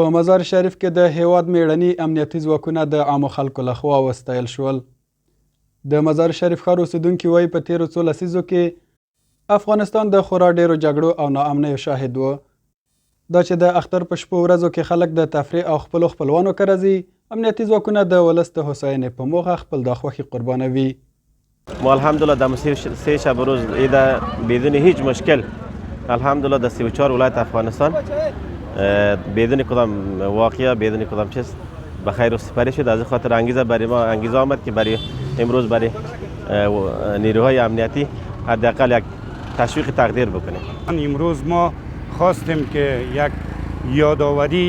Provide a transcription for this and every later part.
په مزار شریف کې د هیواد میړني امنیتي ځواکونه د عامو خلکو لخوا وستایل شول. د مزار شریف ښار اوسیدونکي وایي په تیرو څو لسیزو کې افغانستان د خورا ډیرو جګړو او ناامنیو شاهد و. دا چې د اختر په شپو ورځو کې خلک د تفریح او خپلو خپلوانو کره ځي، امنیتي ځواکونه د ولس د هوساینې په موخه خپل دا خوښي قربانوي. ما الحمدلله در مسیر 3 شب روز عید بدون هیچ مشکل الحمدلله در 34 ولایت افغانستان بدون کدام واقعه بدون کدام چیز به خیر و سپری شد. از خاطر انگیزه آمد که برای امروز برای نیروهای امنیتی حداقل یک تشویق تقدیر بکنیم. امروز ما خواستیم که یک یادآوری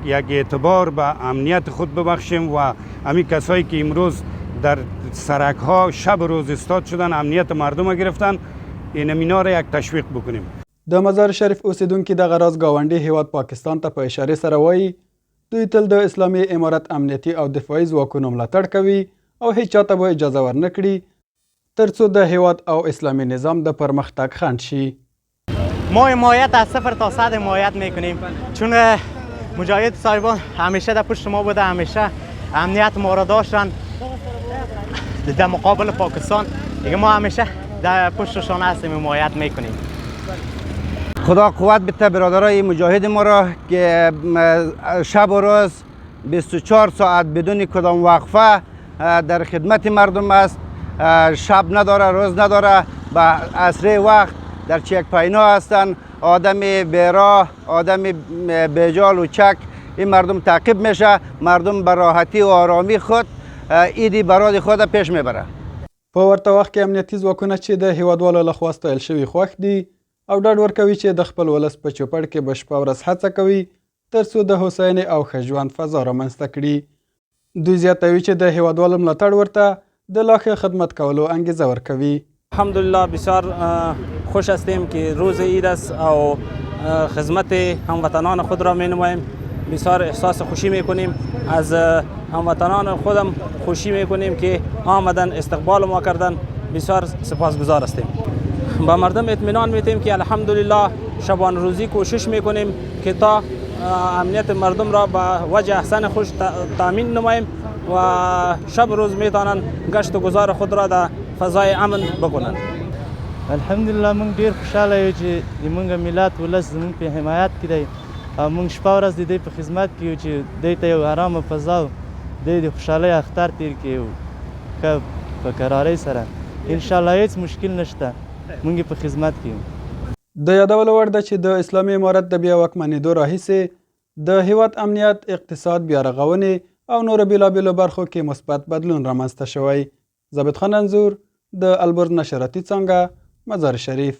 یک اعتبار به امنیت خود ببخشیم و همین کسایی که امروز در سرک ها شب روز استاد شدن امنیت مردم را گرفتن اینا را یک تشویق بکنیم. د مزار شریف اوسیدونکي دغه راز ګاونډي هیواد پاکستان ته په اشاره سره وایي دوی تل د اسلامي امارت امنیتي او دفاعي ځواکونو ملاتړ کوي او هیڅ چاته به اجازه ورنه کړي ترڅو د هیواد او اسلامي نظام د پرمختګ خنډ شي. ما حمایت از 0 تا 100 حمایت میکنیم چون مجاهد صاحبان همیشه در پشت ما بوده، همیشه امنیت ما را داشتن در مقابل پاکستان. دیگه ما همیشه در پشتشان هستیم، حمایت میکنیم. خدا قوت بده برادرای مجاهد ما را که شب و روز 24 ساعت بدون کدام وقفه در خدمت مردم است. شب نداره، روز نداره، به عصر وقت در چک پاینا هستند. آدم بیراه، آدم بیجال و چک این مردم تعقیب میشه. مردم به راحتی و آرامی خود ایدی براد خود پیش میبره. په ورته وخت کې امنیتي ځواکونه چې د هیوادوالو لخوا ستایل شوي خوښ دي او ډاډ ورکوي چې د خپل ولس په چوپړ کې به شپه ورځ هڅه کوي ترڅو د هوساینې او ښه ژوند فضا رامنځته کړي. دوی زیاتوي چې د هیوادوالو ملاتړ ورته د لا ښه خدمت کولو انګیزه ورکوي. الحمدلله بسیار خوش هستیم که روز عید است او خدمت هموطنان خود را می‌نماییم. بسیار احساس خوشی میکنیم از هموطنان خودم، خوشی میکنیم که آمدن استقبال ما کردن. بسیار سپاسگزار هستیم. با مردم اطمینان میدیم که الحمدلله شبان روزی کوشش میکنیم که تا امنیت مردم را با وجه احسن خوش تامین نماییم و شب روز میتونن گشت و گذار خود را در فضای امن بکنن. الحمدلله موږ ډیر خوشاله یو چې زموږ ملت ولس زموږ په حمایت کې دی او موږ شپه ورځ د دوی په خدمت کې یو چې دوی ته یو ارامه فضا او دوی د خوشحالۍ اختر تیر کړي او ښه په قرارۍ سره انشاءالله هیڅ مشکل نشته، موږ په خدمت کې یو. د یادولو وړ ده چې د اسلامي امارت د بیا واکمنېدو راهیسې د هیواد امنیت، اقتصاد، بیارغونې او نورو بېلابېلو برخو کې مثبت بدلون رامنځته شوی. ضابط خان انځور، د البرز نشراتي څانګه، مزار شریف.